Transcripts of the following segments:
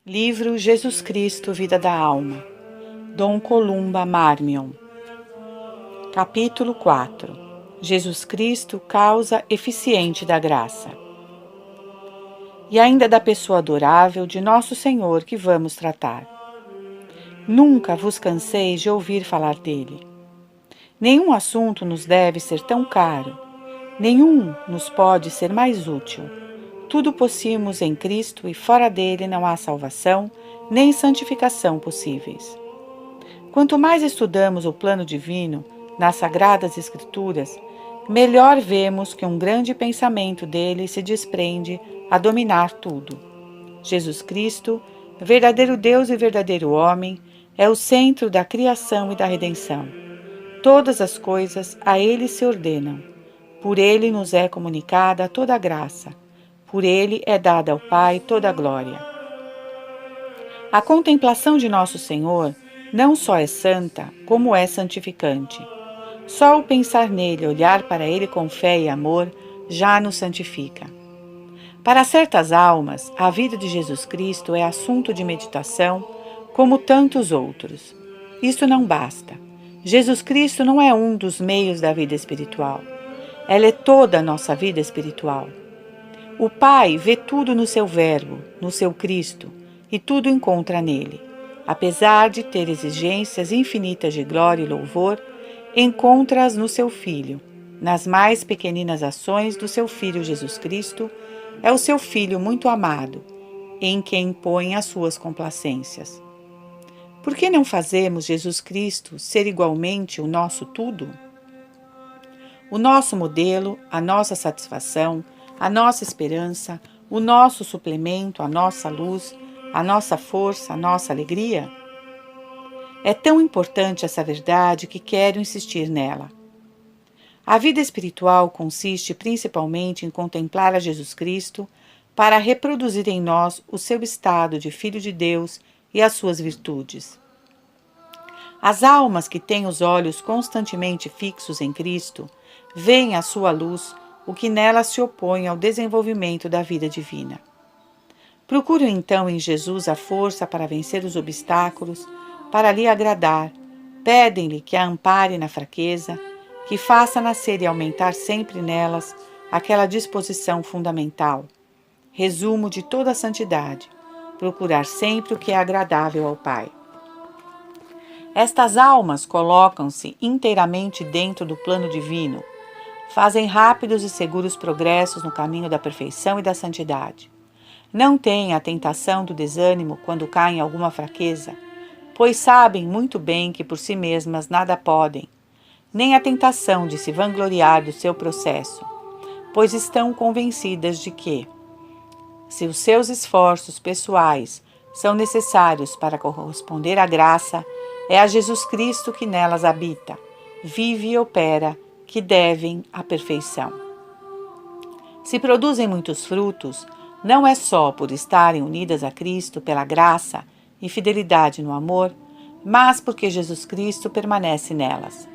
Livro Jesus Cristo, Vida da Alma, Dom Columba Marmion. Capítulo 4. Jesus Cristo, causa eficiente da graça. E ainda da pessoa adorável de Nosso Senhor que vamos tratar. Nunca vos canseis de ouvir falar dele. Nenhum assunto nos deve ser tão caro, nenhum nos pode ser mais útil. Tudo possuímos em Cristo e fora dele não há salvação nem santificação possíveis. Quanto mais estudamos o plano divino nas Sagradas Escrituras, melhor vemos que um grande pensamento dele se desprende a dominar tudo. Jesus Cristo, verdadeiro Deus e verdadeiro homem, é o centro da criação e da redenção. Todas as coisas a ele se ordenam. Por ele nos é comunicada toda a graça. Por ele é dada ao Pai toda a glória. A contemplação de Nosso Senhor não só é santa, como é santificante. Só o pensar nele, olhar para ele com fé e amor, já nos santifica. Para certas almas, a vida de Jesus Cristo é assunto de meditação, como tantos outros. Isto não basta. Jesus Cristo não é um dos meios da vida espiritual. Ela é toda a nossa vida espiritual. O Pai vê tudo no seu Verbo, no seu Cristo, e tudo encontra nele. Apesar de ter exigências infinitas de glória e louvor, encontra-as no seu Filho, nas mais pequeninas ações do seu Filho Jesus Cristo. É o seu Filho muito amado, em quem põe as suas complacências. Por que não fazemos Jesus Cristo ser igualmente o nosso tudo? O nosso modelo, a nossa satisfação, a nossa esperança, o nosso suplemento, a nossa luz, a nossa força, a nossa alegria? É tão importante essa verdade que quero insistir nela. A vida espiritual consiste principalmente em contemplar a Jesus Cristo para reproduzir em nós o seu estado de Filho de Deus e as suas virtudes. As almas que têm os olhos constantemente fixos em Cristo veem à sua luz o que nela se opõe ao desenvolvimento da vida divina. Procuram então em Jesus a força para vencer os obstáculos, para lhe agradar, pedem-lhe que a ampare na fraqueza, que faça nascer e aumentar sempre nelas aquela disposição fundamental, resumo de toda a santidade, procurar sempre o que é agradável ao Pai. Estas almas colocam-se inteiramente dentro do plano divino, fazem rápidos e seguros progressos no caminho da perfeição e da santidade. Não têm a tentação do desânimo quando caem em alguma fraqueza, pois sabem muito bem que por si mesmas nada podem, nem a tentação de se vangloriar do seu processo, pois estão convencidas de que, se os seus esforços pessoais são necessários para corresponder à graça, é a Jesus Cristo que nelas habita, vive e opera, que devem à perfeição. Se produzem muitos frutos, não é só por estarem unidas a Cristo pela graça e fidelidade no amor, mas porque Jesus Cristo permanece nelas.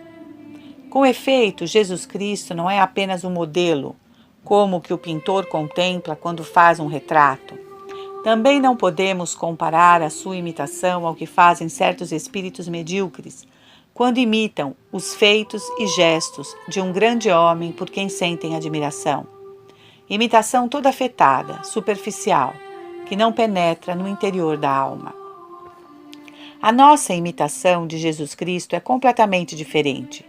Com efeito, Jesus Cristo não é apenas um modelo, como o que o pintor contempla quando faz um retrato. Também não podemos comparar a sua imitação ao que fazem certos espíritos medíocres, quando imitam os feitos e gestos de um grande homem por quem sentem admiração. Imitação toda afetada, superficial, que não penetra no interior da alma. A nossa imitação de Jesus Cristo é completamente diferente.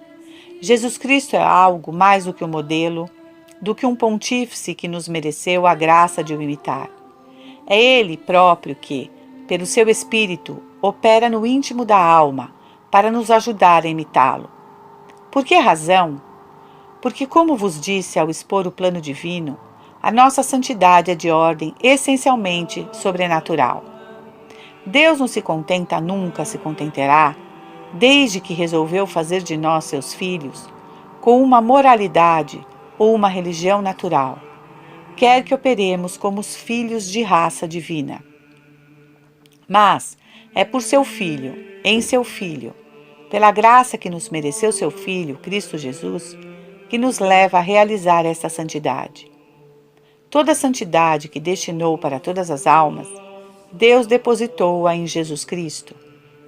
Jesus Cristo é algo mais do que um modelo, do que um pontífice que nos mereceu a graça de o imitar. É Ele próprio que, pelo seu Espírito, opera no íntimo da alma, para nos ajudar a imitá-lo. Por que razão? Porque, como vos disse ao expor o plano divino, a nossa santidade é de ordem essencialmente sobrenatural. Deus não se contenta, nunca se contentará, desde que resolveu fazer de nós seus filhos, com uma moralidade ou uma religião natural. Quer que operemos como os filhos de raça divina. Mas é por seu Filho, em seu Filho, pela graça que nos mereceu seu Filho, Cristo Jesus, que nos leva a realizar esta santidade. Toda a santidade que destinou para todas as almas Deus depositou-a em Jesus Cristo,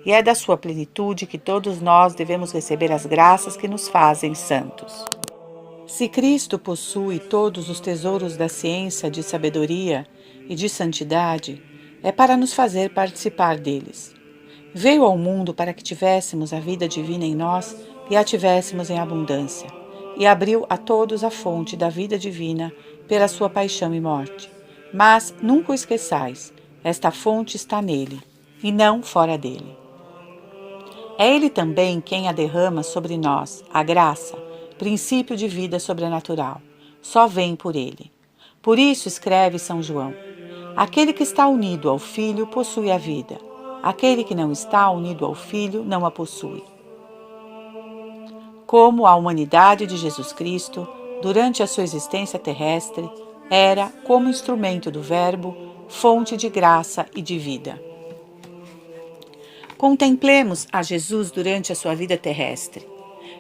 e é da sua plenitude que todos nós devemos receber as graças que nos fazem santos. Se Cristo possui todos os tesouros da ciência, de sabedoria e de santidade, é para nos fazer participar deles. Veio ao mundo para que tivéssemos a vida divina em nós e a tivéssemos em abundância, e abriu a todos a fonte da vida divina pela sua paixão e morte. Mas nunca o esqueçais, esta fonte está nele, e não fora dele. É ele também quem a derrama sobre nós, a graça, princípio de vida sobrenatural. Só vem por ele. Por isso escreve São João: aquele que está unido ao Filho possui a vida. Aquele que não está unido ao Filho não a possui. Como a humanidade de Jesus Cristo, durante a sua existência terrestre, era, como instrumento do Verbo, fonte de graça e de vida. Contemplemos a Jesus durante a sua vida terrestre.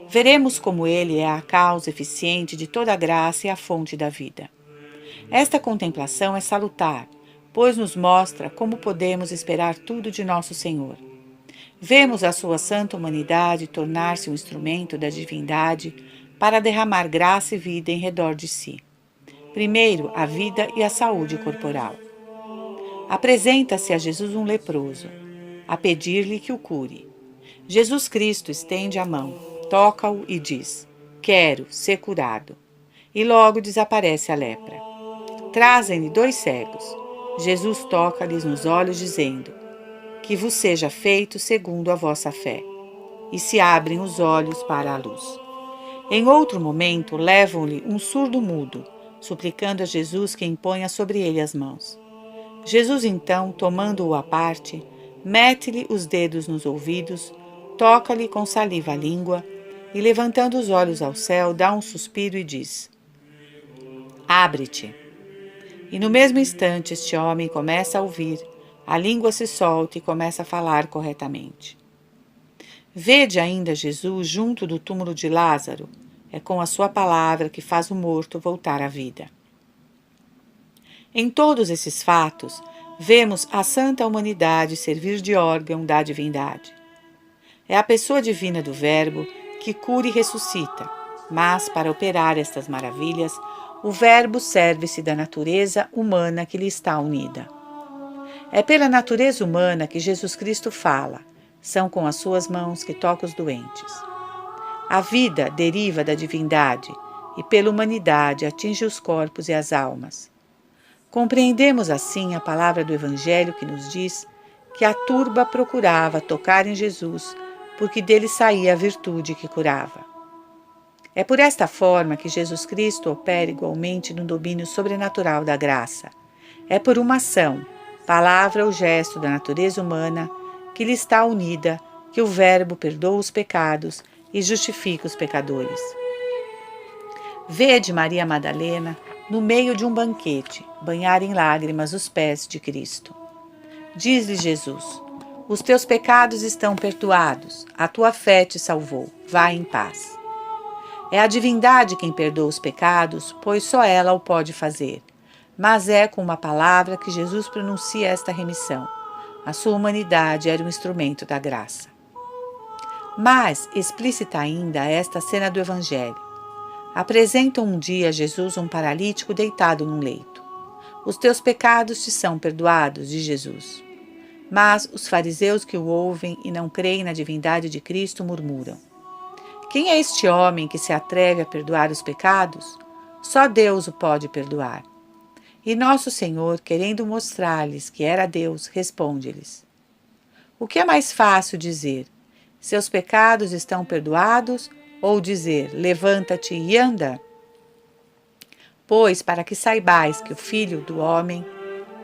Veremos como ele é a causa eficiente de toda a graça e a fonte da vida. Esta contemplação é salutar, pois nos mostra como podemos esperar tudo de nosso Senhor. Vemos a sua santa humanidade tornar-se um instrumento da divindade para derramar graça e vida em redor de si. Primeiro, a vida e a saúde corporal. Apresenta-se a Jesus um leproso, a pedir-lhe que o cure. Jesus Cristo estende a mão, toca-o e diz: quero ser curado. E logo desaparece a lepra. Trazem-lhe 2 cegos. Jesus toca-lhes nos olhos, dizendo: que vos seja feito segundo a vossa fé. E se abrem os olhos para a luz. Em outro momento, levam-lhe um surdo-mudo, suplicando a Jesus que imponha sobre ele as mãos. Jesus, então, tomando-o à parte, mete-lhe os dedos nos ouvidos, toca-lhe com saliva a língua e, levantando os olhos ao céu, dá um suspiro e diz: abre-te. E no mesmo instante este homem começa a ouvir, a língua se solta e começa a falar corretamente. Vede ainda Jesus junto do túmulo de Lázaro. É com a sua palavra que faz o morto voltar à vida. Em todos esses fatos, vemos a santa humanidade servir de órgão da divindade. É a pessoa divina do Verbo que cura e ressuscita, mas para operar estas maravilhas, o Verbo serve-se da natureza humana que lhe está unida. É pela natureza humana que Jesus Cristo fala, são com as suas mãos que toca os doentes. A vida deriva da divindade e pela humanidade atinge os corpos e as almas. Compreendemos assim a palavra do Evangelho que nos diz que a turba procurava tocar em Jesus, porque dele saía a virtude que curava. É por esta forma que Jesus Cristo opera igualmente no domínio sobrenatural da graça. É por uma ação, palavra ou gesto da natureza humana que lhe está unida, que o Verbo perdoa os pecados e justifica os pecadores. Vede Maria Madalena, no meio de um banquete, banhar em lágrimas os pés de Cristo. Diz-lhe Jesus: os teus pecados estão perdoados, a tua fé te salvou, vai em paz. É a divindade quem perdoa os pecados, pois só ela o pode fazer. Mas é com uma palavra que Jesus pronuncia esta remissão. A sua humanidade era um instrumento da graça. Mais explícita ainda esta cena do Evangelho. Apresentam um dia a Jesus um paralítico deitado num leito. Os teus pecados te são perdoados, diz Jesus. Mas os fariseus que o ouvem e não creem na divindade de Cristo murmuram: quem é este homem que se atreve a perdoar os pecados? Só Deus o pode perdoar. E nosso Senhor, querendo mostrar-lhes que era Deus, responde-lhes: o que é mais fácil dizer? Seus pecados estão perdoados? Ou dizer: levanta-te e anda? Pois, para que saibais que o Filho do Homem,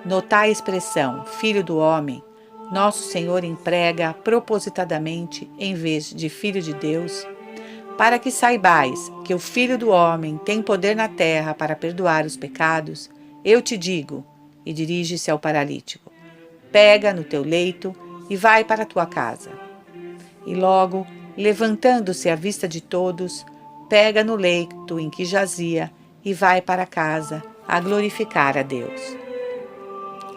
notai a expressão Filho do Homem, nosso Senhor emprega propositadamente em vez de Filho de Deus, para que saibais que o Filho do Homem tem poder na terra para perdoar os pecados, eu te digo, e dirige-se ao paralítico: pega no teu leito e vai para a tua casa. E logo, levantando-se à vista de todos, pega no leito em que jazia e vai para casa a glorificar a Deus.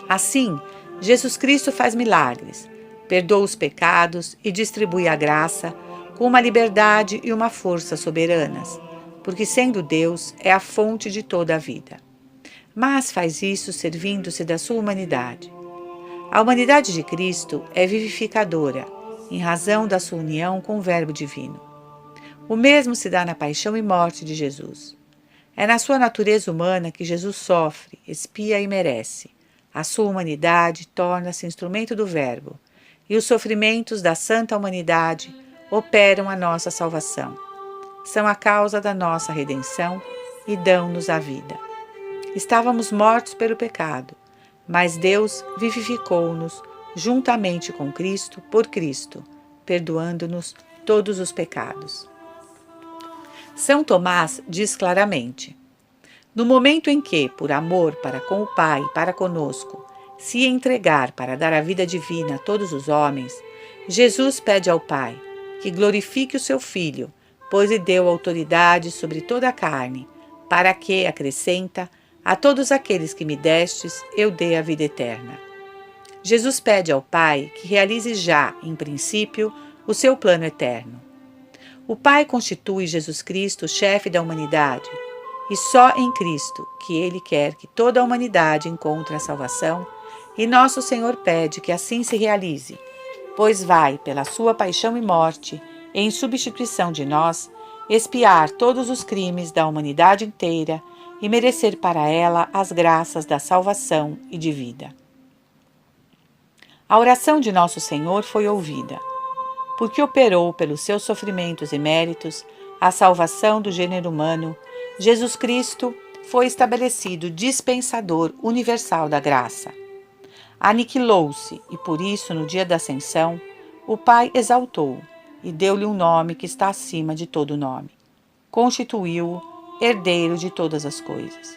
Assim, Jesus Cristo faz milagres, perdoa os pecados e distribui a graça com uma liberdade e uma força soberanas, porque sendo Deus é a fonte de toda a vida. Mas faz isso servindo-se da sua humanidade. A humanidade de Cristo é vivificadora, em razão da sua união com o Verbo divino. O mesmo se dá na paixão e morte de Jesus. É na sua natureza humana que Jesus sofre, expia e merece. A sua humanidade torna-se instrumento do Verbo, e os sofrimentos da santa humanidade operam a nossa salvação. São a causa da nossa redenção e dão-nos a vida. Estávamos mortos pelo pecado, mas Deus vivificou-nos juntamente com Cristo por Cristo, perdoando-nos todos os pecados. São Tomás diz claramente: no momento em que, por amor para com o Pai e para conosco, se entregar para dar a vida divina a todos os homens, Jesus pede ao Pai que glorifique o seu Filho, pois lhe deu autoridade sobre toda a carne, para que, acrescenta, a todos aqueles que me destes, eu dê a vida eterna. Jesus pede ao Pai que realize já, em princípio, o seu plano eterno. O Pai constitui Jesus Cristo o chefe da humanidade, e só em Cristo que Ele quer que toda a humanidade encontre a salvação, e nosso Senhor pede que assim se realize, pois vai, pela sua paixão e morte, em substituição de nós, expiar todos os crimes da humanidade inteira e merecer para ela as graças da salvação e de vida. A oração de nosso Senhor foi ouvida, porque operou pelos seus sofrimentos e méritos a salvação do gênero humano. Jesus Cristo foi estabelecido dispensador universal da graça. Aniquilou-se e por isso, no dia da ascensão, o Pai exaltou e deu-lhe um nome que está acima de todo nome. Constituiu-o herdeiro de todas as coisas.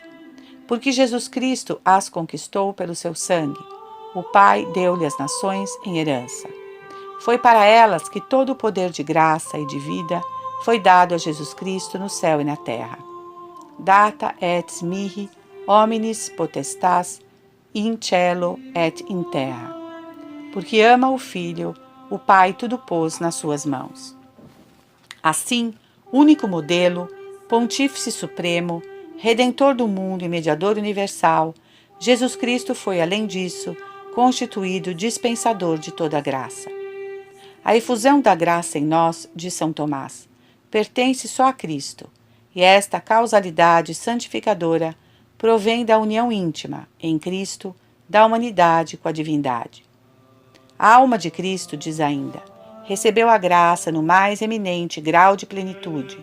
Porque Jesus Cristo as conquistou pelo seu sangue, o Pai deu-lhe as nações em herança. Foi para elas que todo o poder de graça e de vida foi dado a Jesus Cristo no céu e na terra. Data et mihi hominis potestas in cielo et in terra. Porque ama o Filho, o Pai tudo pôs nas suas mãos. Assim, único modelo, Pontífice Supremo, Redentor do mundo e Mediador universal, Jesus Cristo foi, além disso, constituído dispensador de toda a graça. A efusão da graça em nós, diz São Tomás, pertence só a Cristo, e esta causalidade santificadora provém da união íntima, em Cristo, da humanidade com a divindade. A alma de Cristo, diz ainda, recebeu a graça no mais eminente grau de plenitude.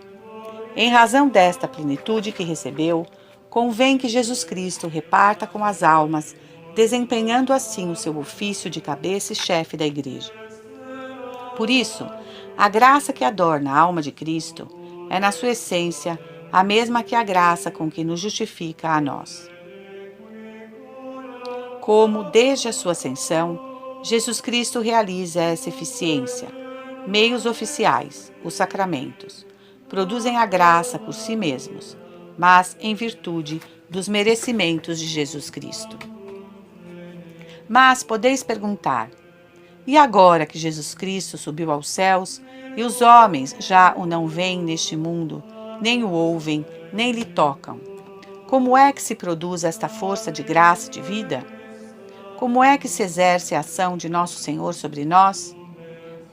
Em razão desta plenitude que recebeu, convém que Jesus Cristo reparta com as almas, desempenhando assim o seu ofício de cabeça e chefe da Igreja. Por isso, a graça que adorna a alma de Cristo é, na sua essência, a mesma que a graça com que nos justifica a nós. Como, desde a sua ascensão, Jesus Cristo realiza essa eficiência, meios oficiais, os sacramentos, produzem a graça por si mesmos, mas em virtude dos merecimentos de Jesus Cristo. Mas podeis perguntar: e agora que Jesus Cristo subiu aos céus e os homens já o não veem neste mundo, nem o ouvem, nem lhe tocam, como é que se produz esta força de graça e de vida? Como é que se exerce a ação de nosso Senhor sobre nós?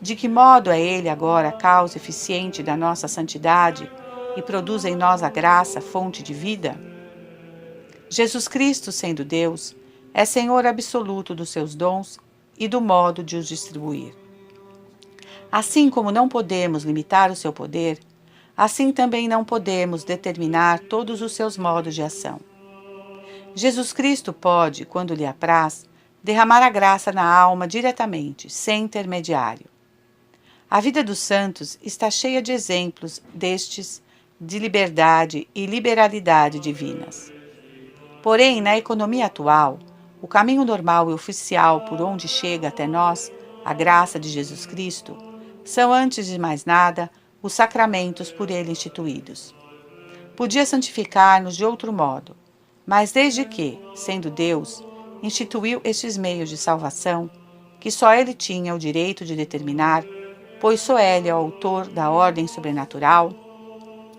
De que modo é Ele agora a causa eficiente da nossa santidade e produz em nós a graça, fonte de vida? Jesus Cristo, sendo Deus, é Senhor absoluto dos seus dons e do modo de os distribuir. Assim como não podemos limitar o seu poder, assim também não podemos determinar todos os seus modos de ação. Jesus Cristo pode, quando lhe apraz, derramar a graça na alma diretamente, sem intermediário. A vida dos santos está cheia de exemplos destes de liberdade e liberalidade divinas. Porém, na economia atual, o caminho normal e oficial por onde chega até nós a graça de Jesus Cristo são, antes de mais nada, os sacramentos por ele instituídos. Podia santificar-nos de outro modo, mas desde que, sendo Deus, instituiu estes meios de salvação que só Ele tinha o direito de determinar, pois só Ele é o autor da ordem sobrenatural.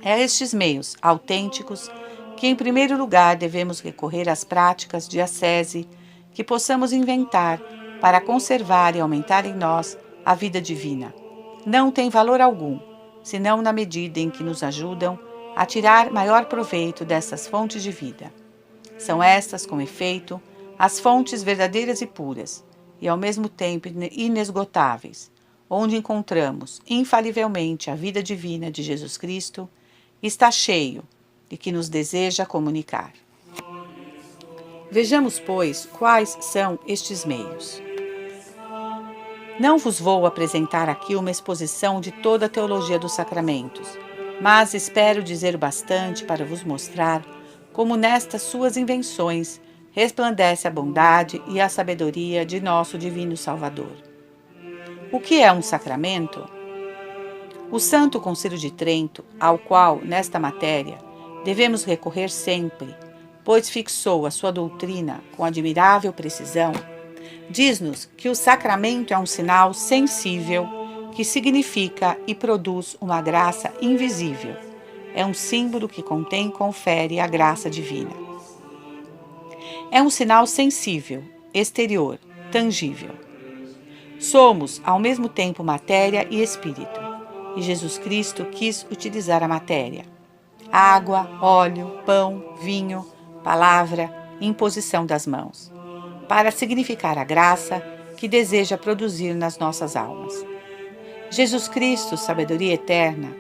É a estes meios autênticos que, em primeiro lugar, devemos recorrer às práticas de ascese que possamos inventar para conservar e aumentar em nós a vida divina. Não tem valor algum, senão na medida em que nos ajudam a tirar maior proveito dessas fontes de vida. São estas, com efeito, as fontes verdadeiras e puras, e ao mesmo tempo inesgotáveis, onde encontramos infalivelmente a vida divina de Jesus Cristo, está cheio e que nos deseja comunicar. Vejamos, pois, quais são estes meios. Não vos vou apresentar aqui uma exposição de toda a teologia dos sacramentos, mas espero dizer o bastante para vos mostrar como nestas suas invenções resplandece a bondade e a sabedoria de nosso Divino Salvador. O que é um sacramento? O Santo Concílio de Trento, ao qual, nesta matéria, devemos recorrer sempre, pois fixou a sua doutrina com admirável precisão, diz-nos que o sacramento é um sinal sensível que significa e produz uma graça invisível. É um símbolo que contém e confere a graça divina. É um sinal sensível, exterior, tangível. Somos, ao mesmo tempo, matéria e espírito, e Jesus Cristo quis utilizar a matéria. Água, óleo, pão, vinho, palavra, imposição das mãos, para significar a graça que deseja produzir nas nossas almas. Jesus Cristo, sabedoria eterna,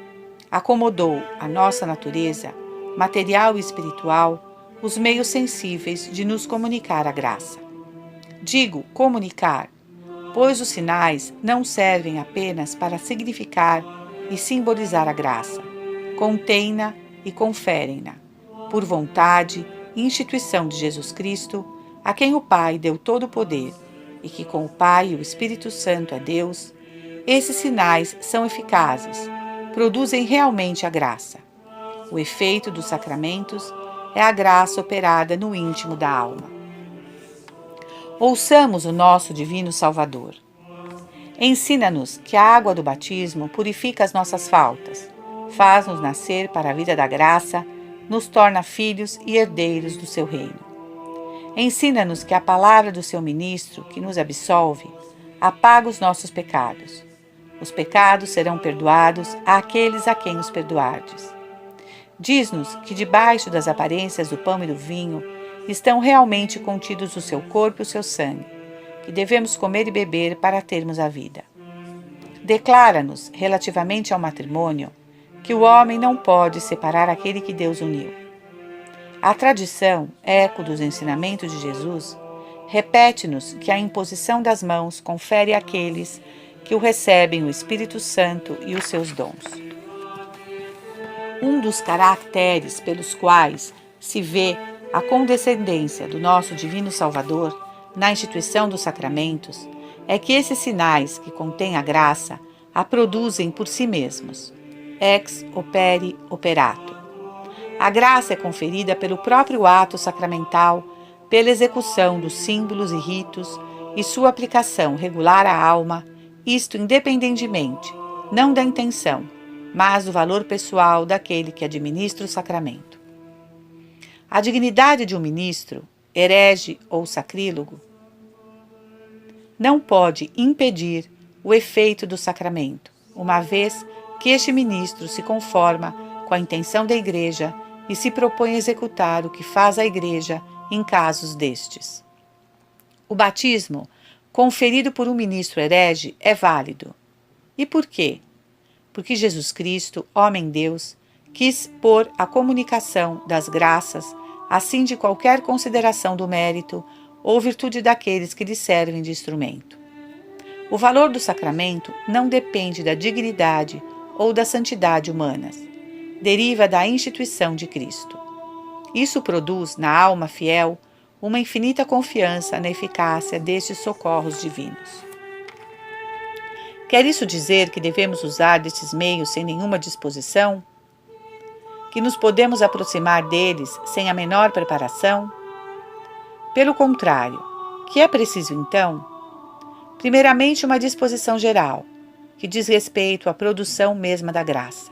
acomodou à nossa natureza, material e espiritual, os meios sensíveis de nos comunicar a graça. Digo comunicar, pois os sinais não servem apenas para significar e simbolizar a graça, contêm-na e conferem-na, por vontade e instituição de Jesus Cristo, a quem o Pai deu todo o poder, e que com o Pai e o Espírito Santo é Deus. Esses sinais são eficazes, produzem realmente a graça. O efeito dos sacramentos é a graça operada no íntimo da alma. Ouçamos o nosso Divino Salvador. Ensina-nos que a água do batismo purifica as nossas faltas, faz-nos nascer para a vida da graça, nos torna filhos e herdeiros do seu reino. Ensina-nos que a palavra do seu ministro, que nos absolve, apaga os nossos pecados. Os pecados serão perdoados àqueles a quem os perdoardes. Diz-nos que debaixo das aparências do pão e do vinho estão realmente contidos o seu corpo e o seu sangue, que devemos comer e beber para termos a vida. Declara-nos, relativamente ao matrimônio, que o homem não pode separar aquele que Deus uniu. A tradição, eco dos ensinamentos de Jesus, repete-nos que a imposição das mãos confere àqueles que o recebem o Espírito Santo e os seus dons. Um dos caracteres pelos quais se vê a condescendência do nosso Divino Salvador na instituição dos sacramentos é que esses sinais que contêm a graça a produzem por si mesmos, ex opere operato. A graça é conferida pelo próprio ato sacramental, pela execução dos símbolos e ritos e sua aplicação regular à alma, isto independentemente, não da intenção, mas do valor pessoal daquele que administra o sacramento. A dignidade de um ministro, herege ou sacrílego, não pode impedir o efeito do sacramento, uma vez que este ministro se conforma com a intenção da Igreja e se propõe a executar o que faz a Igreja em casos destes. O batismo, conferido por um ministro herege, é válido. E por quê? Porque Jesus Cristo, homem-Deus, quis pôr a comunicação das graças assim de qualquer consideração do mérito ou virtude daqueles que lhe servem de instrumento. O valor do sacramento não depende da dignidade ou da santidade humanas, deriva da instituição de Cristo. Isso produz na alma fiel uma infinita confiança na eficácia destes socorros divinos. Quer isso dizer que devemos usar destes meios sem nenhuma disposição? Que nos podemos aproximar deles sem a menor preparação? Pelo contrário, Que é preciso, então? Primeiramente, uma disposição geral, que diz respeito à produção mesma da graça.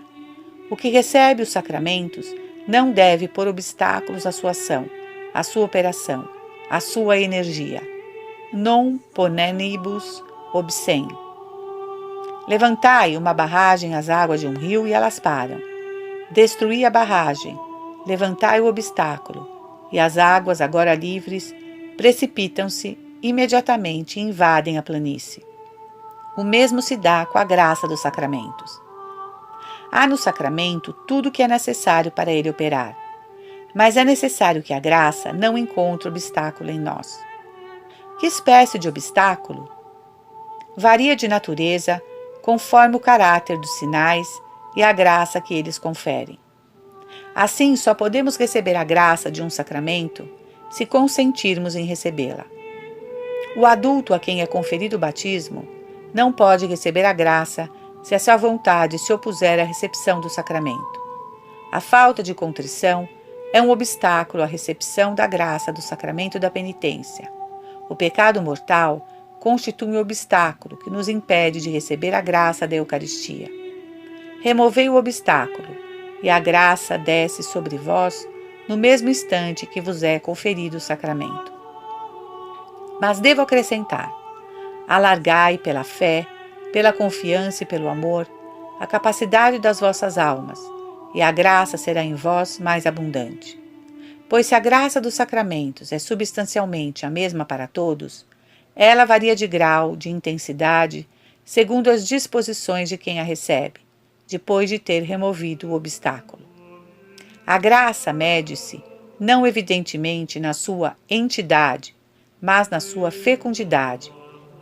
O que recebe os sacramentos não deve pôr obstáculos à sua ação, à sua operação, à sua energia. Non ponenibus obscem. Levantai uma barragem às águas de um rio e elas param. Destruí a barragem, levantai o obstáculo, e as águas, agora livres, precipitam-se imediatamente e invadem a planície. O mesmo se dá com a graça dos sacramentos. Há no sacramento tudo o que é necessário para ele operar, mas é necessário que a graça não encontre obstáculo em nós. Que espécie de obstáculo? Varia de natureza conforme o caráter dos sinais e a graça que eles conferem. Assim, só podemos receber a graça de um sacramento se consentirmos em recebê-la. O adulto a quem é conferido o batismo não pode receber a graça se a sua vontade se opuser à recepção do sacramento. A falta de contrição é um obstáculo à recepção da graça do sacramento da penitência. O pecado mortal constitui um obstáculo que nos impede de receber a graça da Eucaristia. Removei o obstáculo, e a graça desce sobre vós no mesmo instante que vos é conferido o sacramento. Mas devo acrescentar: alargai pela fé, pela confiança e pelo amor a capacidade das vossas almas, e a graça será em vós mais abundante. Pois se a graça dos sacramentos é substancialmente a mesma para todos, ela varia de grau, de intensidade, segundo as disposições de quem a recebe, depois de ter removido o obstáculo. A graça mede-se, não evidentemente na sua entidade, mas na sua fecundidade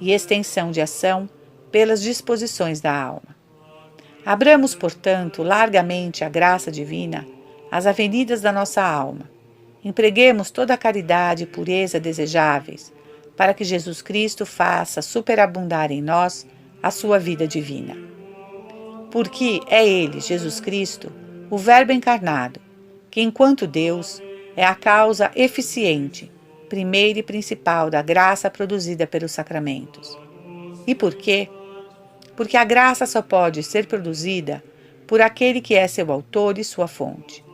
e extensão de ação pelas disposições da alma. Abramos, portanto, largamente a graça divina às avenidas da nossa alma. Empreguemos toda a caridade e pureza desejáveis, para que Jesus Cristo faça superabundar em nós a sua vida divina. Porque é Ele, Jesus Cristo, o Verbo encarnado, que, enquanto Deus, é a causa eficiente, primeira e principal da graça produzida pelos sacramentos. E por quê? Porque a graça só pode ser produzida por aquele que é seu autor e sua fonte.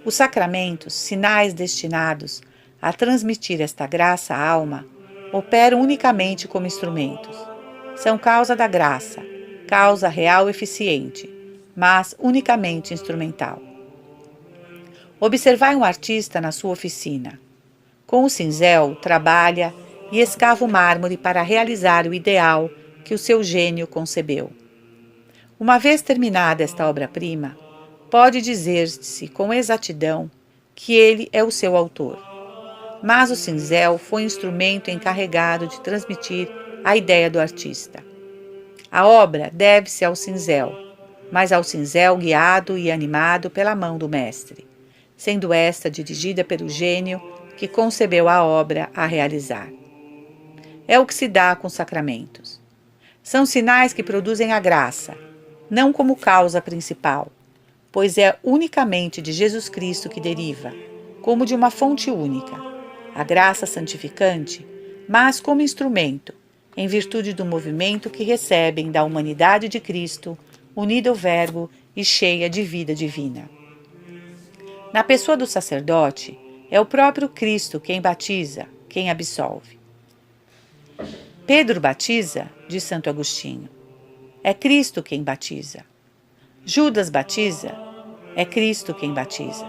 Os sacramentos, sinais destinados a transmitir esta graça à alma, operam unicamente como instrumentos. São causa da graça, causa real eficiente, mas unicamente instrumental. Observai um artista na sua oficina. Com o cinzel, trabalha e escava o mármore para realizar o ideal que o seu gênio concebeu. Uma vez terminada esta obra-prima, pode dizer-se com exatidão que ele é o seu autor. Mas o cinzel foi o instrumento encarregado de transmitir a ideia do artista. A obra deve-se ao cinzel, mas ao cinzel guiado e animado pela mão do mestre, sendo esta dirigida pelo gênio que concebeu a obra a realizar. É o que se dá com os sacramentos. São sinais que produzem a graça, não como causa principal, pois é unicamente de Jesus Cristo que deriva, como de uma fonte única, a graça santificante, mas como instrumento, em virtude do movimento que recebem da humanidade de Cristo, unida ao Verbo e cheia de vida divina. Na pessoa do sacerdote, é o próprio Cristo quem batiza, quem absolve. Pedro batiza, diz Santo Agostinho. É Cristo quem batiza. Judas batiza, é Cristo quem batiza.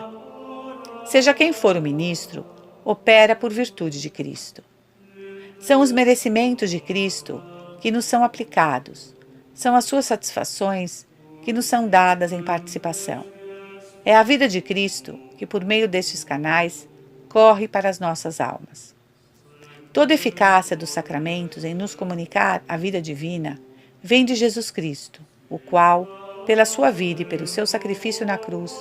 Seja quem for o ministro, opera por virtude de Cristo. São os merecimentos de Cristo que nos são aplicados, são as suas satisfações que nos são dadas em participação. É a vida de Cristo que, por meio destes canais, corre para as nossas almas. Toda a eficácia dos sacramentos em nos comunicar a vida divina vem de Jesus Cristo, o qual, pela sua vida e pelo seu sacrifício na cruz,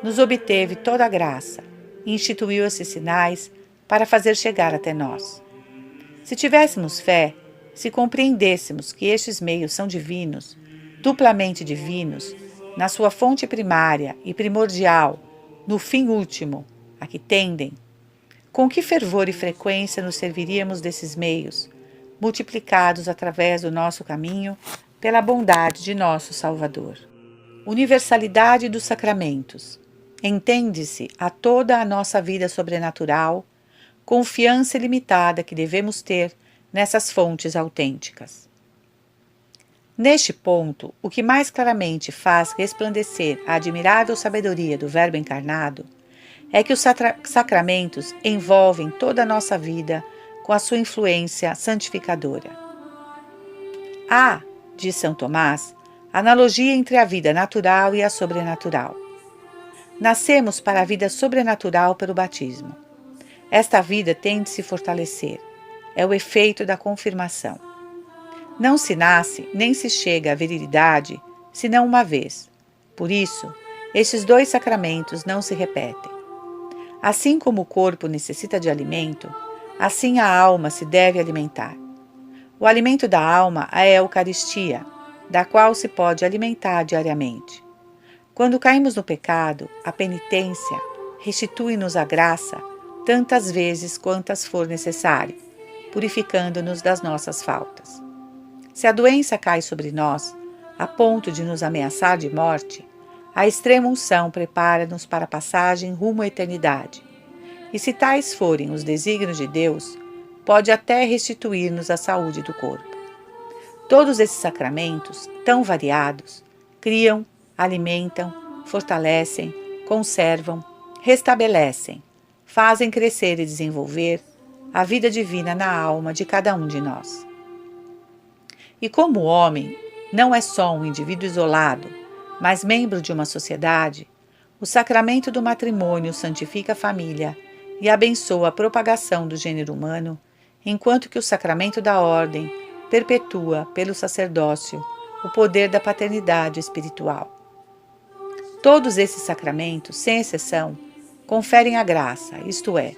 nos obteve toda a graça e instituiu esses sinais para fazer chegar até nós. Se tivéssemos fé, se compreendêssemos que estes meios são divinos, duplamente divinos, na sua fonte primária e primordial, no fim último, a que tendem, Com que fervor e frequência nos serviríamos desses meios, multiplicados através do nosso caminho pela bondade de nosso Salvador. Universalidade dos sacramentos. Entende-se a toda a nossa vida sobrenatural, confiança ilimitada que devemos ter nessas fontes autênticas. Neste ponto, o que mais claramente faz resplandecer a admirável sabedoria do Verbo encarnado é que os sacramentos envolvem toda a nossa vida com a sua influência santificadora. Há, diz São Tomás, analogia entre a vida natural e a sobrenatural. Nascemos para a vida sobrenatural pelo batismo. Esta vida tem de se fortalecer. É o efeito da confirmação. Não se nasce nem se chega à virilidade senão uma vez. Por isso, estes dois sacramentos não se repetem. Assim como o corpo necessita de alimento, assim a alma se deve alimentar. O alimento da alma é a Eucaristia, da qual se pode alimentar diariamente. Quando caímos no pecado, a penitência restitui-nos a graça tantas vezes quantas for necessário, purificando-nos das nossas faltas. Se a doença cai sobre nós, a ponto de nos ameaçar de morte, a extrema unção prepara-nos para a passagem rumo à eternidade. E se tais forem os desígnios de Deus, pode até restituir-nos a saúde do corpo. Todos esses sacramentos, tão variados, criam, alimentam, fortalecem, conservam, restabelecem, fazem crescer e desenvolver a vida divina na alma de cada um de nós. E como o homem não é só um indivíduo isolado, mas membro de uma sociedade, o sacramento do matrimônio santifica a família e abençoa a propagação do gênero humano, enquanto que o sacramento da ordem perpetua pelo sacerdócio o poder da paternidade espiritual. Todos esses sacramentos, sem exceção, conferem a graça, isto é,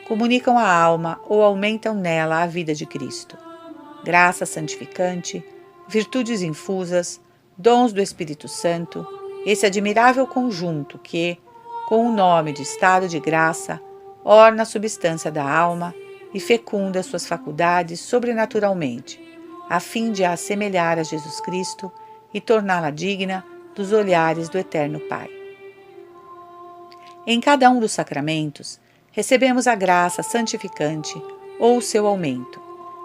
comunicam a alma ou aumentam nela a vida de Cristo. Graça santificante, virtudes infusas, dons do Espírito Santo, esse admirável conjunto que, com o nome de estado de graça, orna a substância da alma e fecunda suas faculdades sobrenaturalmente, a fim de a assemelhar a Jesus Cristo e torná-la digna dos olhares do Eterno Pai. Em cada um dos sacramentos, recebemos a graça santificante ou o seu aumento,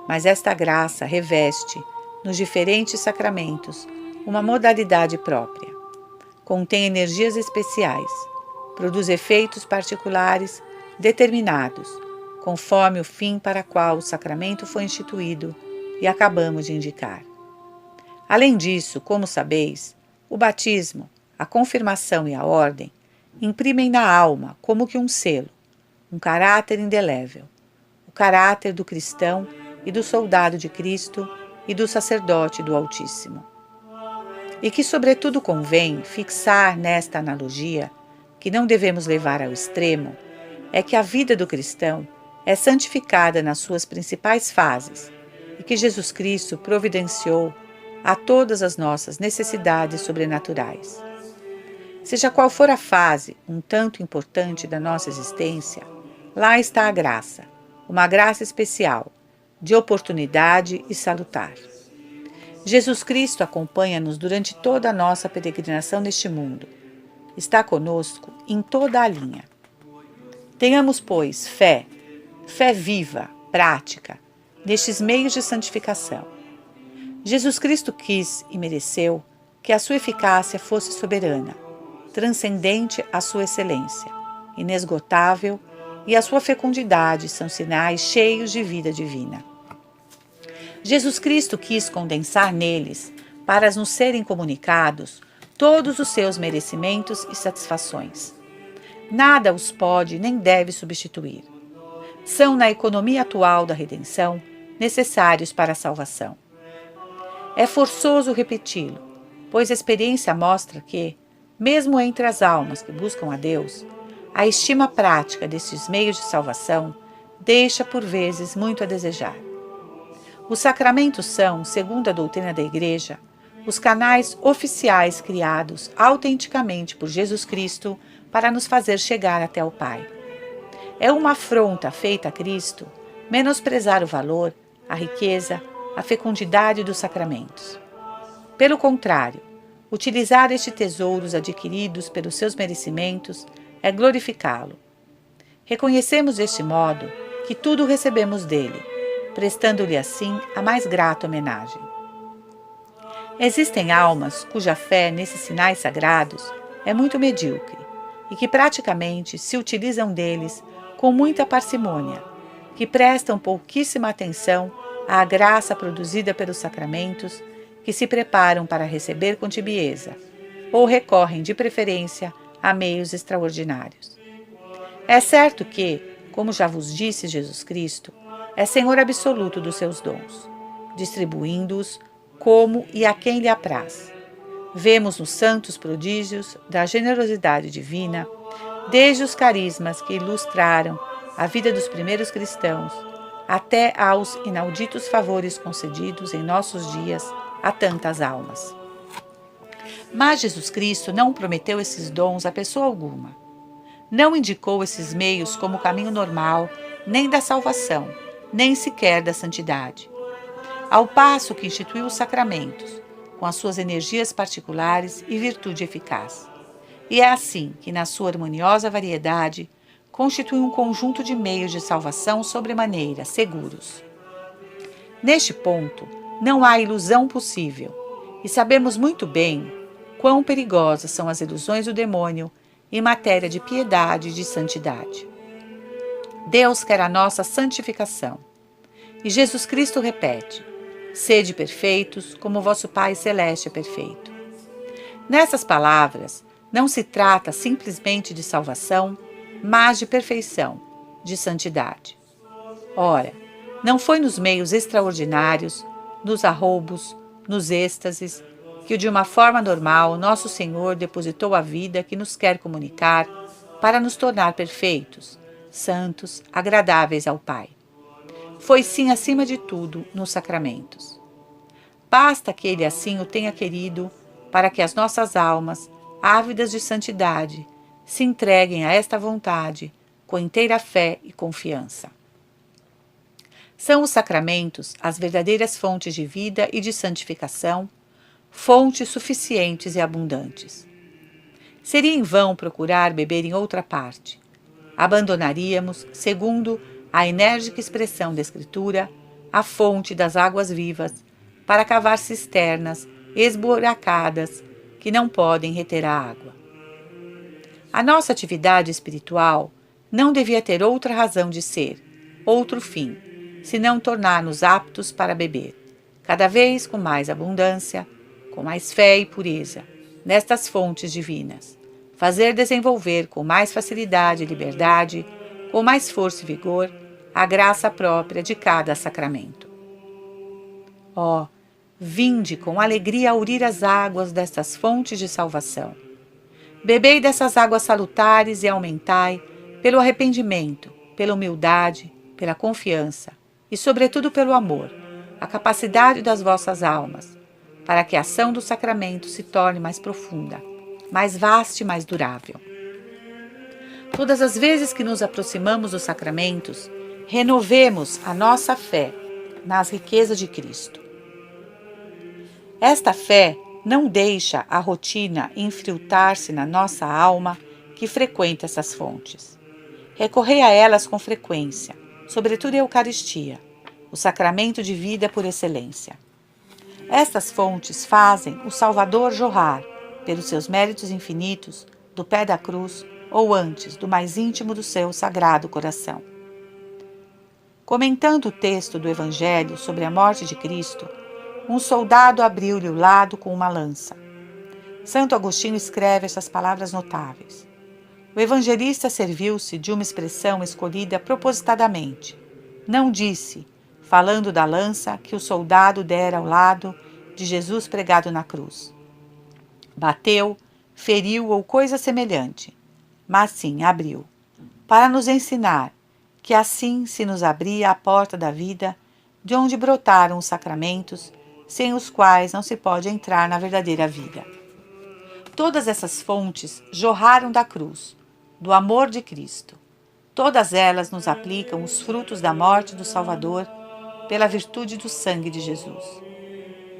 mas esta graça reveste, nos diferentes sacramentos, uma modalidade própria. Contém energias especiais, produz efeitos particulares determinados, conforme o fim para qual o sacramento foi instituído e acabamos de indicar. Além disso, como sabeis, o batismo, a confirmação e a ordem imprimem na alma, como que um selo, um caráter indelével, o caráter do cristão e do soldado de Cristo e do sacerdote do Altíssimo. E que, sobretudo, convém fixar nesta analogia, que não devemos levar ao extremo, é que a vida do cristão é santificada nas suas principais fases e que Jesus Cristo providenciou a todas as nossas necessidades sobrenaturais. Seja qual for a fase um tanto importante da nossa existência, lá está a graça, uma graça especial, de oportunidade e salutar. Jesus Cristo acompanha-nos durante toda a nossa peregrinação neste mundo. Está conosco em toda a linha. Tenhamos, pois, fé viva, prática, nestes meios de santificação. Jesus Cristo quis e mereceu que a sua eficácia fosse soberana, transcendente à sua excelência, inesgotável, e a sua fecundidade são sinais cheios de vida divina. Jesus Cristo quis condensar neles, para nos serem comunicados, todos os seus merecimentos e satisfações. Nada os pode nem deve substituir. São, na economia atual da redenção, necessários para a salvação. É forçoso repeti-lo, pois a experiência mostra que, mesmo entre as almas que buscam a Deus, a estima prática destes meios de salvação deixa por vezes muito a desejar. Os sacramentos são, segundo a doutrina da Igreja, os canais oficiais criados autenticamente por Jesus Cristo para nos fazer chegar até o Pai. É uma afronta feita a Cristo menosprezar o valor, a riqueza, a fecundidade dos sacramentos. Pelo contrário, utilizar estes tesouros adquiridos pelos seus merecimentos é glorificá-lo. Reconhecemos deste modo que tudo recebemos dele, prestando-lhe assim a mais grata homenagem. Existem almas cuja fé nesses sinais sagrados é muito medíocre e que praticamente se utilizam deles com muita parcimônia, que prestam pouquíssima atenção à graça produzida pelos sacramentos, que se preparam para receber com tibieza, ou recorrem de preferência a meios extraordinários. É certo que, como já vos disse Jesus Cristo, é Senhor absoluto dos seus dons, distribuindo-os como e a quem lhe apraz. Vemos nos santos prodígios da generosidade divina, desde os carismas que ilustraram a vida dos primeiros cristãos, até aos inauditos favores concedidos em nossos dias a tantas almas. Mas Jesus Cristo não prometeu esses dons a pessoa alguma. Não indicou esses meios como caminho normal, nem da salvação, nem sequer da santidade. Ao passo que instituiu os sacramentos, com as suas energias particulares e virtude eficaz. E é assim que, na sua harmoniosa variedade, constitui um conjunto de meios de salvação sobremaneira seguros. Neste ponto, não há ilusão possível, e sabemos muito bem quão perigosas são as ilusões do demônio em matéria de piedade e de santidade. Deus quer a nossa santificação. E Jesus Cristo repete: sede perfeitos, como vosso Pai Celeste é perfeito. Nessas palavras, não se trata simplesmente de salvação, mas de perfeição, de santidade. Ora, não foi nos meios extraordinários, nos arroubos, nos êxtases, que de uma forma normal nosso Senhor depositou a vida que nos quer comunicar para nos tornar perfeitos, santos, agradáveis ao Pai. Foi sim, acima de tudo, nos sacramentos. Basta que Ele assim o tenha querido para que as nossas almas, ávidas de santidade, se entreguem a esta vontade com inteira fé e confiança. São os sacramentos as verdadeiras fontes de vida e de santificação, fontes suficientes e abundantes. Seria em vão procurar beber em outra parte. Abandonaríamos, segundo a enérgica expressão da Escritura, a fonte das águas vivas, para cavar cisternas esburacadas que não podem reter a água. A nossa atividade espiritual não devia ter outra razão de ser, outro fim, senão tornar-nos aptos para beber, cada vez com mais abundância, com mais fé e pureza, nestas fontes divinas, fazer desenvolver com mais facilidade e liberdade, com mais força e vigor, a graça própria de cada sacramento. Ó, vinde com alegria aurir as águas destas fontes de salvação. Bebei dessas águas salutares e aumentai, pelo arrependimento, pela humildade, pela confiança e, sobretudo, pelo amor, a capacidade das vossas almas, para que a ação do sacramento se torne mais profunda, mais vasta e mais durável. Todas as vezes que nos aproximamos dos sacramentos, renovemos a nossa fé nas riquezas de Cristo. Esta fé não deixa a rotina infiltrar-se na nossa alma que frequenta essas fontes. Recorrei a elas com frequência, sobretudo a Eucaristia, o sacramento de vida por excelência. Estas fontes fazem o Salvador jorrar, pelos seus méritos infinitos, do pé da cruz ou antes, do mais íntimo do seu sagrado coração. Comentando o texto do Evangelho sobre a morte de Cristo, um soldado abriu-lhe o lado com uma lança. Santo Agostinho escreve estas palavras notáveis. O evangelista serviu-se de uma expressão escolhida propositadamente. Não disse, falando da lança que o soldado dera ao lado de Jesus pregado na cruz. Bateu, feriu ou coisa semelhante, mas sim abriu, para nos ensinar que assim se nos abria a porta da vida, de onde brotaram os sacramentos, sem os quais não se pode entrar na verdadeira vida. Todas essas fontes jorraram da cruz, do amor de Cristo. Todas elas nos aplicam os frutos da morte do Salvador pela virtude do sangue de Jesus.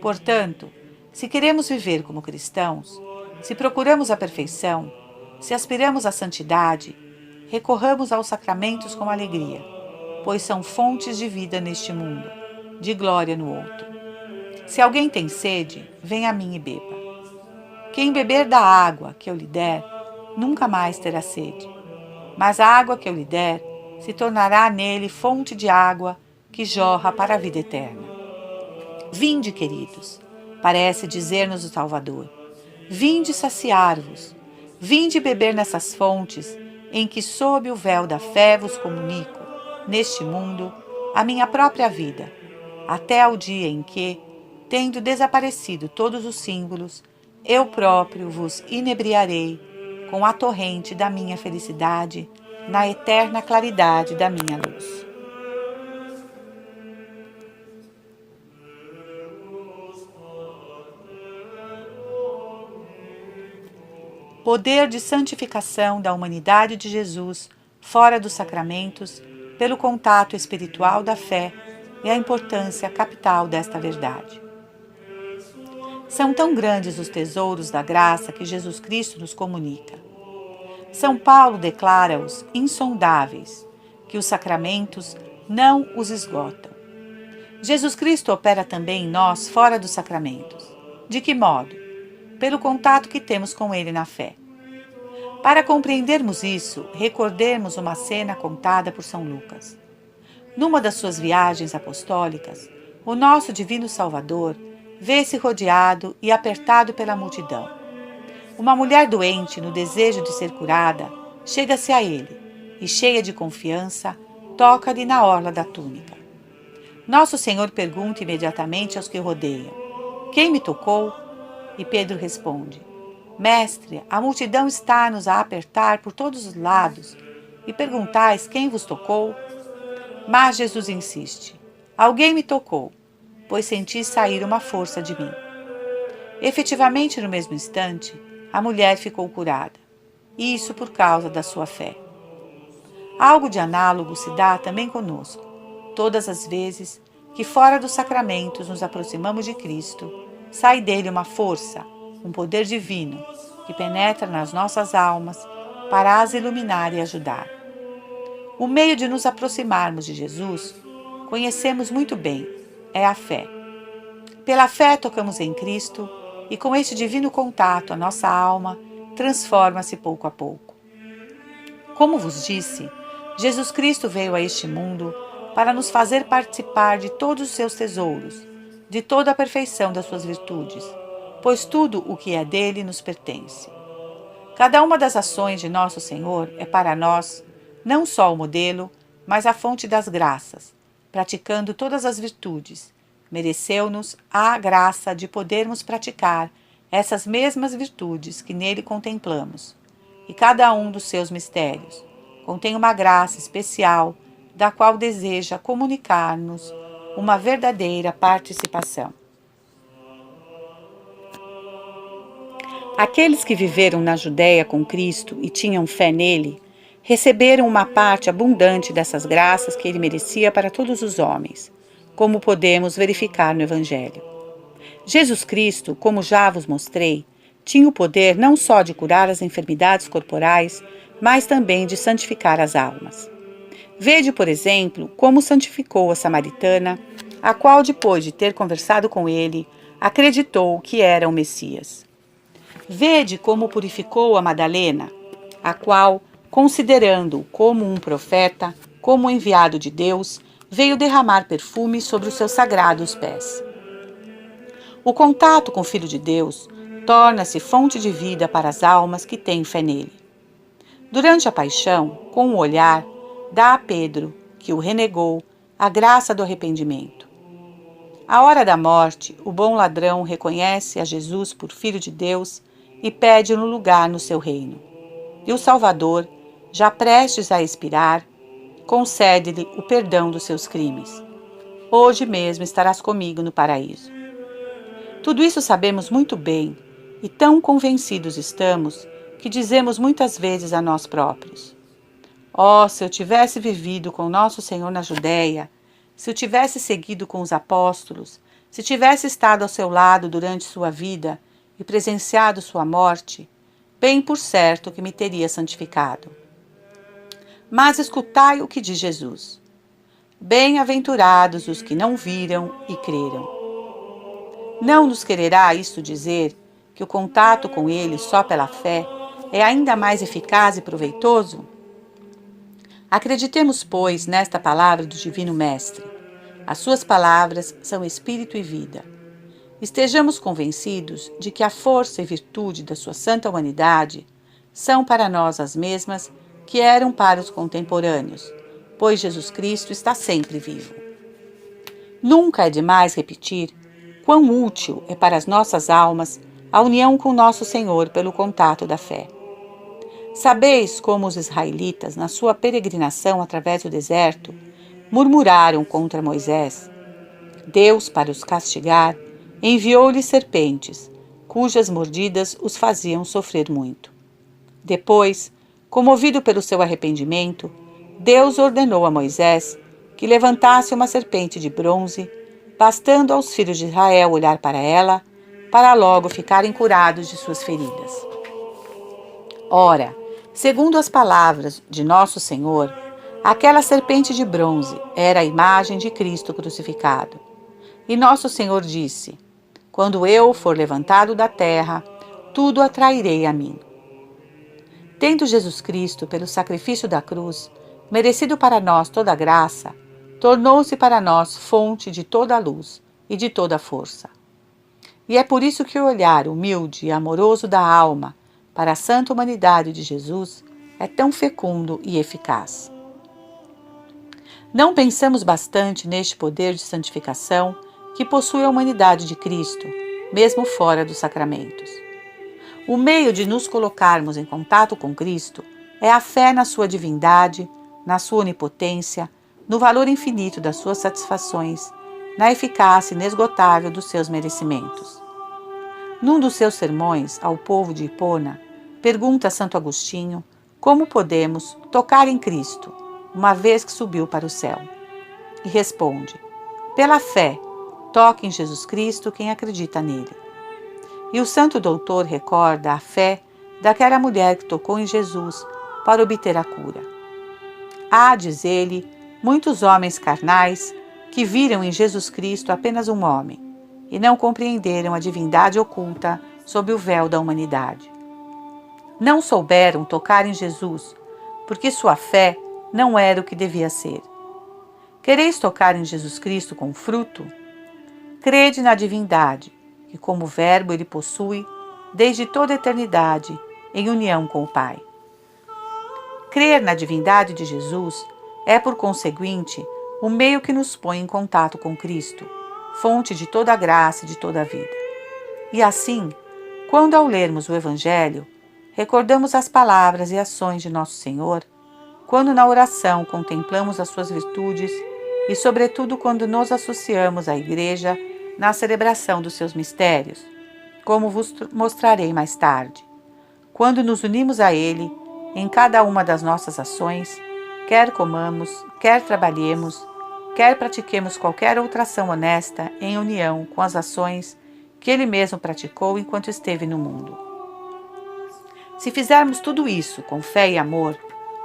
Portanto, se queremos viver como cristãos, se procuramos a perfeição, se aspiramos à santidade, recorramos aos sacramentos com alegria, pois são fontes de vida neste mundo, de glória no outro. Se alguém tem sede, venha a mim e beba. Quem beber da água que eu lhe der, nunca mais terá sede. Mas a água que eu lhe der se tornará nele fonte de água que jorra para a vida eterna. Vinde, queridos, parece dizer-nos o Salvador. Vinde saciar-vos. Vinde beber nessas fontes em que, sob o véu da fé, vos comunico, neste mundo, a minha própria vida, até ao dia em que, tendo desaparecido todos os símbolos, eu próprio vos inebriarei com a torrente da minha felicidade, na eterna claridade da minha luz. Poder de santificação da humanidade de Jesus fora dos sacramentos, pelo contato espiritual da fé e a importância capital desta verdade. São tão grandes os tesouros da graça que Jesus Cristo nos comunica. São Paulo declara-os insondáveis, que os sacramentos não os esgotam. Jesus Cristo opera também em nós fora dos sacramentos. De que modo? Pelo contato que temos com Ele na fé. Para compreendermos isso, recordemos uma cena contada por São Lucas. Numa das suas viagens apostólicas, o nosso Divino Salvador vê-se rodeado e apertado pela multidão. Uma mulher doente, no desejo de ser curada, chega-se a ele e, cheia de confiança, toca-lhe na orla da túnica. Nosso Senhor pergunta imediatamente aos que o rodeiam: quem me tocou? E Pedro responde: Mestre, a multidão está-nos a apertar por todos os lados e perguntais quem vos tocou? Mas Jesus insiste: alguém me tocou, pois senti sair uma força de mim. Efetivamente, no mesmo instante, a mulher ficou curada, e isso por causa da sua fé. Algo de análogo se dá também conosco, todas as vezes que fora dos sacramentos nos aproximamos de Cristo, sai dele uma força, um poder divino, que penetra nas nossas almas para as iluminar e ajudar. O meio de nos aproximarmos de Jesus, conhecemos muito bem, é a fé. Pela fé tocamos em Cristo e com este divino contato a nossa alma transforma-se pouco a pouco. Como vos disse, Jesus Cristo veio a este mundo para nos fazer participar de todos os seus tesouros, de toda a perfeição das suas virtudes, pois tudo o que é dele nos pertence. Cada uma das ações de nosso Senhor é para nós não só o modelo, mas a fonte das graças. Praticando todas as virtudes, mereceu-nos a graça de podermos praticar essas mesmas virtudes que nele contemplamos. E cada um dos seus mistérios contém uma graça especial da qual deseja comunicar-nos uma verdadeira participação. Aqueles que viveram na Judéia com Cristo e tinham fé nele, receberam uma parte abundante dessas graças que ele merecia para todos os homens, como podemos verificar no Evangelho. Jesus Cristo, como já vos mostrei, tinha o poder não só de curar as enfermidades corporais, mas também de santificar as almas. Vede, por exemplo, como santificou a samaritana, a qual, depois de ter conversado com ele, acreditou que era o Messias. Vede como purificou a Madalena, a qual, considerando-o como um profeta, como enviado de Deus, veio derramar perfume sobre os seus sagrados pés. O contato com o Filho de Deus torna-se fonte de vida para as almas que têm fé nele. Durante a paixão, com o olhar, dá a Pedro, que o renegou, a graça do arrependimento. À hora da morte, o bom ladrão reconhece a Jesus por Filho de Deus e pede-lhe um lugar no seu reino. E o Salvador, já prestes a expirar, concede-lhe o perdão dos seus crimes. Hoje mesmo estarás comigo no paraíso. Tudo isso sabemos muito bem e tão convencidos estamos que dizemos muitas vezes a nós próprios: Oh, se eu tivesse vivido com nosso Senhor na Judéia, se eu tivesse seguido com os apóstolos, se tivesse estado ao seu lado durante sua vida e presenciado sua morte, bem por certo que me teria santificado. Mas escutai o que diz Jesus. Bem-aventurados os que não viram e creram. Não nos quererá isto dizer que o contato com Ele só pela fé é ainda mais eficaz e proveitoso? Acreditemos, pois, nesta palavra do Divino Mestre. As suas palavras são espírito e vida. Estejamos convencidos de que a força e virtude da sua santa humanidade são para nós as mesmas que eram para os contemporâneos, pois Jesus Cristo está sempre vivo. Nunca é demais repetir quão útil é para as nossas almas a união com nosso Senhor pelo contato da fé. Sabeis como os israelitas, na sua peregrinação através do deserto, murmuraram contra Moisés. Deus, para os castigar, enviou-lhes serpentes, cujas mordidas os faziam sofrer muito. Depois, comovido pelo seu arrependimento, Deus ordenou a Moisés que levantasse uma serpente de bronze, bastando aos filhos de Israel olhar para ela, para logo ficarem curados de suas feridas. Ora, segundo as palavras de nosso Senhor, aquela serpente de bronze era a imagem de Cristo crucificado. E nosso Senhor disse: quando eu for levantado da terra, tudo atrairei a mim. Tendo Jesus Cristo, pelo sacrifício da cruz, merecido para nós toda a graça, tornou-se para nós fonte de toda a luz e de toda a força. E é por isso que o olhar humilde e amoroso da alma para a santa humanidade de Jesus é tão fecundo e eficaz. Não pensamos bastante neste poder de santificação que possui a humanidade de Cristo, mesmo fora dos sacramentos. O meio de nos colocarmos em contato com Cristo é a fé na sua divindade, na sua onipotência, no valor infinito das suas satisfações, na eficácia inesgotável dos seus merecimentos. Num dos seus sermões ao povo de Hipona, pergunta Santo Agostinho como podemos tocar em Cristo, uma vez que subiu para o céu. E responde: pela fé, toque em Jesus Cristo quem acredita nele. E o santo doutor recorda a fé daquela mulher que tocou em Jesus para obter a cura. Há, diz ele, muitos homens carnais que viram em Jesus Cristo apenas um homem e não compreenderam a divindade oculta sob o véu da humanidade. Não souberam tocar em Jesus, porque sua fé não era o que devia ser. Quereis tocar em Jesus Cristo com fruto? Crede na divindade, que como verbo ele possui, desde toda a eternidade, em união com o Pai. Crer na divindade de Jesus é, por conseguinte, o meio que nos põe em contato com Cristo, fonte de toda a graça e de toda a vida. E assim, quando ao lermos o Evangelho, recordamos as palavras e ações de Nosso Senhor, quando na oração contemplamos as suas virtudes e, sobretudo, quando nos associamos à Igreja na celebração dos seus mistérios, como vos mostrarei mais tarde. Quando nos unimos a Ele, em cada uma das nossas ações, quer comamos, quer trabalhemos, quer pratiquemos qualquer outra ação honesta em união com as ações que Ele mesmo praticou enquanto esteve no mundo. Se fizermos tudo isso com fé e amor,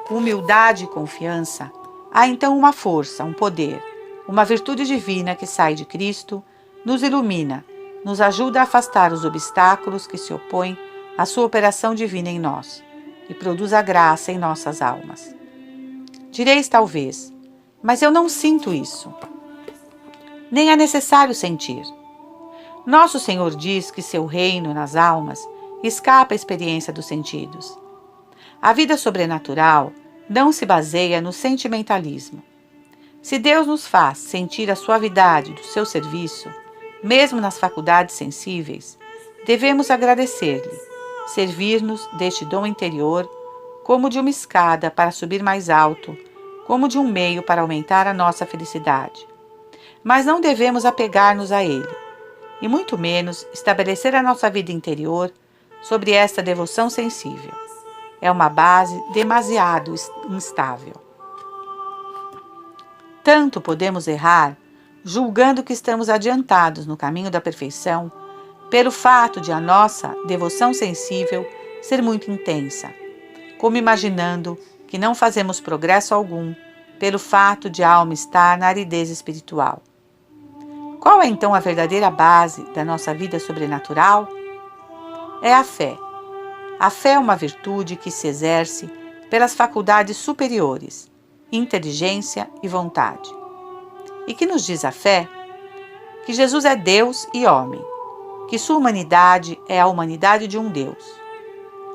com humildade e confiança, há então uma força, um poder, uma virtude divina que sai de Cristo, nos ilumina, nos ajuda a afastar os obstáculos que se opõem à sua operação divina em nós e produz a graça em nossas almas. Direis talvez, mas eu não sinto isso. Nem é necessário sentir. Nosso Senhor diz que seu reino nas almas escapa à experiência dos sentidos. A vida sobrenatural não se baseia no sentimentalismo. Se Deus nos faz sentir a suavidade do seu serviço, mesmo nas faculdades sensíveis, devemos agradecer-lhe, servir-nos deste dom interior como de uma escada para subir mais alto, como de um meio para aumentar a nossa felicidade. Mas não devemos apegar-nos a ele, e muito menos estabelecer a nossa vida interior sobre esta devoção sensível. é uma base demasiado instável. Tanto podemos errar, julgando que estamos adiantados no caminho da perfeição, pelo fato de a nossa devoção sensível ser muito intensa, como imaginando que não fazemos progresso algum pelo fato de a alma estar na aridez espiritual. Qual é então a verdadeira base da nossa vida sobrenatural? É a fé. A fé é uma virtude que se exerce pelas faculdades superiores, inteligência e vontade. E que nos diz a fé? Que Jesus é Deus e homem, que sua humanidade é a humanidade de um Deus,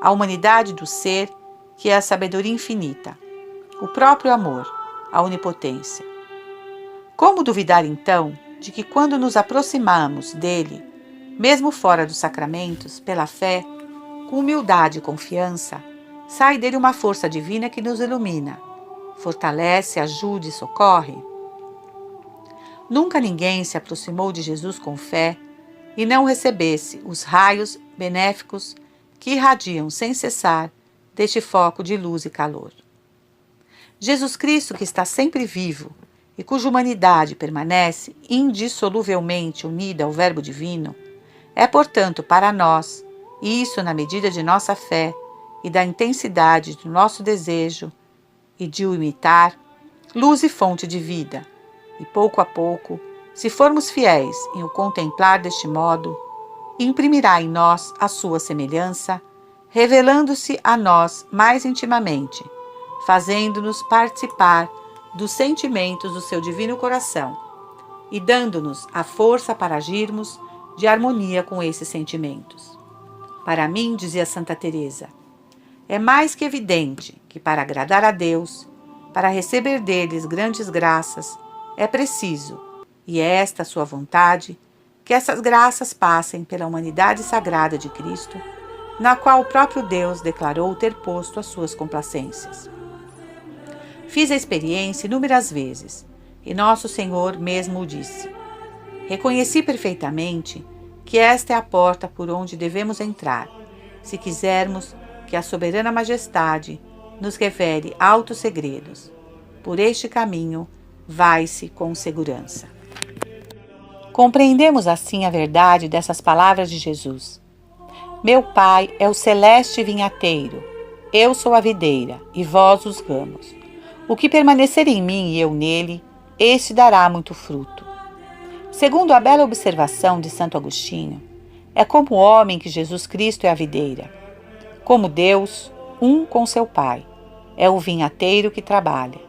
a humanidade do ser, que é a sabedoria infinita, o próprio amor, a onipotência. Como duvidar, então, de que quando nos aproximamos dele, mesmo fora dos sacramentos, pela fé, com humildade e confiança, sai dele uma força divina que nos ilumina, fortalece, ajuda e socorre? Nunca ninguém se aproximou de Jesus com fé e não recebesse os raios benéficos que irradiam sem cessar deste foco de luz e calor. Jesus Cristo, que está sempre vivo e cuja humanidade permanece indissoluvelmente unida ao Verbo Divino, é, portanto, para nós, e isso na medida de nossa fé e da intensidade do nosso desejo e de o imitar, luz e fonte de vida, e pouco a pouco, se formos fiéis em o contemplar deste modo, imprimirá em nós a sua semelhança, revelando-se a nós mais intimamente, fazendo-nos participar dos sentimentos do seu divino coração e dando-nos a força para agirmos de harmonia com esses sentimentos. Para mim, dizia Santa Teresa, é mais que evidente que para agradar a Deus, para receber deles grandes graças, é preciso, e é esta a sua vontade, que essas graças passem pela humanidade sagrada de Cristo, na qual o próprio Deus declarou ter posto as suas complacências. Fiz a experiência inúmeras vezes, e nosso Senhor mesmo o disse. Reconheci perfeitamente que esta é a porta por onde devemos entrar, se quisermos que a soberana majestade nos revele altos segredos. Por este caminho, vai-se com segurança. Compreendemos assim a verdade dessas palavras de Jesus. Meu Pai é o celeste vinhateiro, eu sou a videira, e vós os ramos. O que permanecer em mim e eu nele, este dará muito fruto. Segundo a bela observação de Santo Agostinho, é como o homem que Jesus Cristo é a videira. Como Deus, um com seu Pai, é o vinhateiro que trabalha.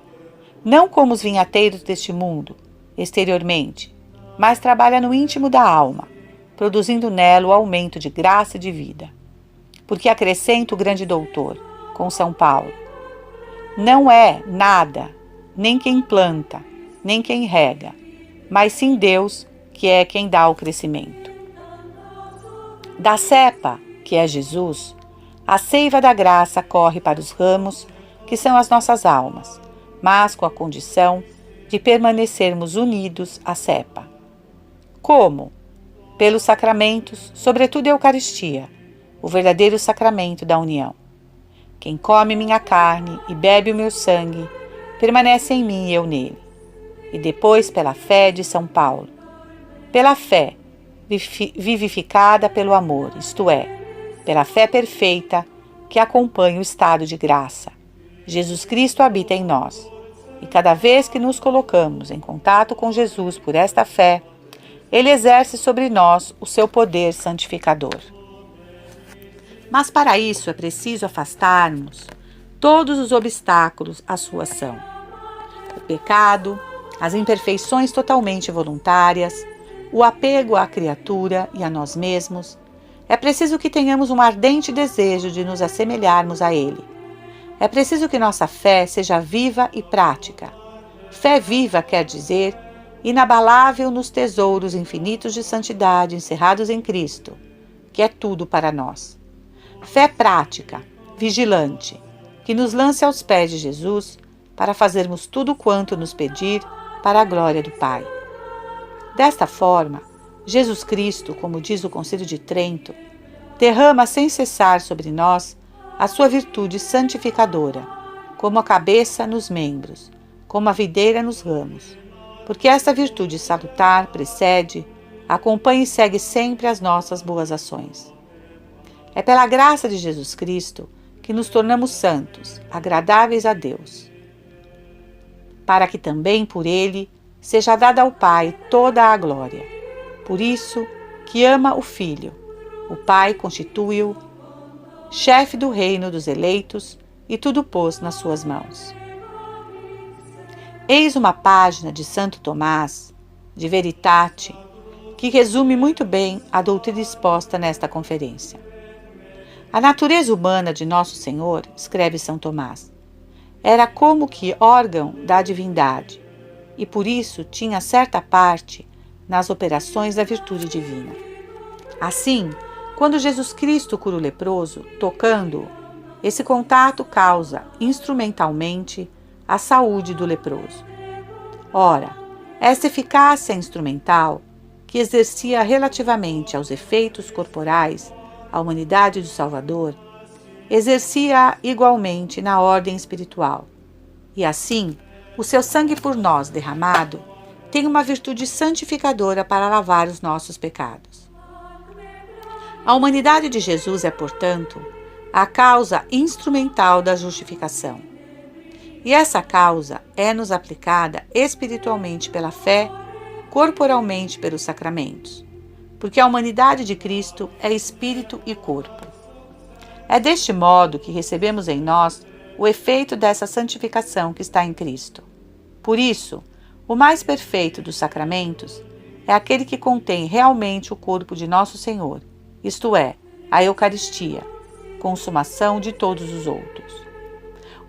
Não como os vinhateiros deste mundo, exteriormente, mas trabalha no íntimo da alma, produzindo nela o aumento de graça e de vida. Porque acrescenta o grande doutor, com São Paulo, não é nada, nem quem planta, nem quem rega, mas sim Deus, que é quem dá o crescimento. Da cepa, que é Jesus, a seiva da graça corre para os ramos, que são as nossas almas, mas com a condição de permanecermos unidos à cepa. Como? Pelos sacramentos, sobretudo a Eucaristia, o verdadeiro sacramento da união. Quem come minha carne e bebe o meu sangue, permanece em mim e eu nele. E depois pela fé de São Paulo. Pela fé, vivificada pelo amor, isto é, pela fé perfeita que acompanha o estado de graça. Jesus Cristo habita em nós. E cada vez que nos colocamos em contato com Jesus por esta fé, Ele exerce sobre nós o seu poder santificador. Mas para isso é preciso afastarmos todos os obstáculos à sua ação. O pecado, as imperfeições totalmente voluntárias, o apego à criatura e a nós mesmos. É preciso que tenhamos um ardente desejo de nos assemelharmos a Ele. É preciso que nossa fé seja viva e prática. Fé viva quer dizer inabalável nos tesouros infinitos de santidade encerrados em Cristo, que é tudo para nós. Fé prática, vigilante, que nos lance aos pés de Jesus para fazermos tudo quanto nos pedir para a glória do Pai. Desta forma, Jesus Cristo, como diz o Concílio de Trento, derrama sem cessar sobre nós a sua virtude santificadora, como a cabeça nos membros, como a videira nos ramos, porque esta virtude salutar precede, acompanha e segue sempre as nossas boas ações. É pela graça de Jesus Cristo que nos tornamos santos, agradáveis a Deus, para que também por Ele seja dada ao Pai toda a glória. Por isso que ama o Filho, o Pai constitui-o chefe do reino dos eleitos e tudo pôs nas suas mãos. Eis uma página de Santo Tomás, de Veritate, que resume muito bem a doutrina exposta nesta conferência. A natureza humana de Nosso Senhor, escreve São Tomás, era como que órgão da divindade, e por isso tinha certa parte nas operações da virtude divina. Assim, quando Jesus Cristo cura o leproso, tocando-o, esse contato causa, instrumentalmente, a saúde do leproso. Ora, essa eficácia instrumental, que exercia relativamente aos efeitos corporais a humanidade do Salvador, exercia igualmente na ordem espiritual. E assim, o seu sangue por nós derramado tem uma virtude santificadora para lavar os nossos pecados. A humanidade de Jesus é, portanto, a causa instrumental da justificação. E essa causa é-nos aplicada espiritualmente pela fé, corporalmente pelos sacramentos, porque a humanidade de Cristo é espírito e corpo. É deste modo que recebemos em nós o efeito dessa santificação que está em Cristo. Por isso, o mais perfeito dos sacramentos é aquele que contém realmente o corpo de Nosso Senhor, isto é, a Eucaristia, consumação de todos os outros.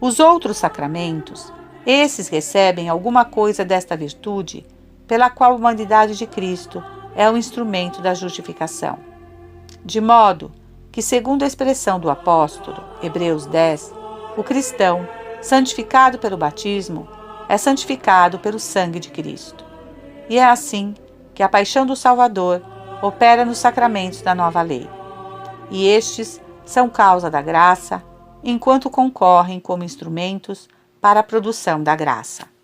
Os outros sacramentos, esses recebem alguma coisa desta virtude pela qual a humanidade de Cristo é o instrumento da justificação. De modo que, segundo a expressão do apóstolo, Hebreus 10, o cristão, santificado pelo batismo, é santificado pelo sangue de Cristo. E é assim que a paixão do Salvador opera nos sacramentos da nova lei. E estes são causa da graça, enquanto concorrem como instrumentos para a produção da graça.